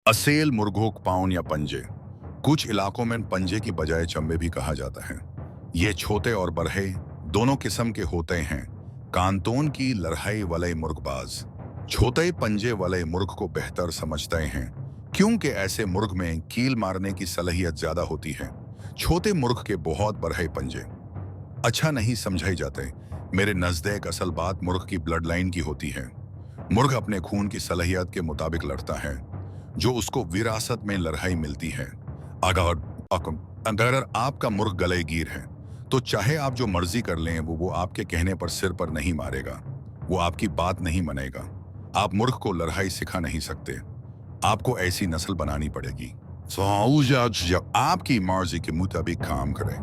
असेल मुर्गों पाउन या पंजे। कुछ इलाकों में पंजे की बजाय चंबे भी कहा जाता है। ये छोटे और बड़े दोनों किस्म के होते हैं। कांतोन की लड़ाई वाले मुर्गबाज छोटे पंजे वाले मुर्ग को बेहतर समझते हैं, क्योंकि ऐसे मुर्ग में कील मारने की सलाहियत ज्यादा होती है। छोटे मुर्ग के बहुत बड़े पंजे अच्छा नहीं समझाई जाते। मेरे नजदीक असल बात मुर्ग की ब्लड लाइन की होती है। मुर्ग अपने खून की सलाहियत के मुताबिक लड़ता है, जो उसको विरासत में लड़ाई मिलती है। अगर अगर आपका मुर्ग गलेगीर है, तो चाहे आप जो मर्जी कर लें, वो आपके कहने पर सिर पर नहीं मारेगा। वो आपकी बात नहीं मानेगा। आप मुर्ग को लड़ाई सिखा नहीं सकते। आपको ऐसी नस्ल बनानी पड़ेगी, आपकी मर्जी के मुताबिक काम करे।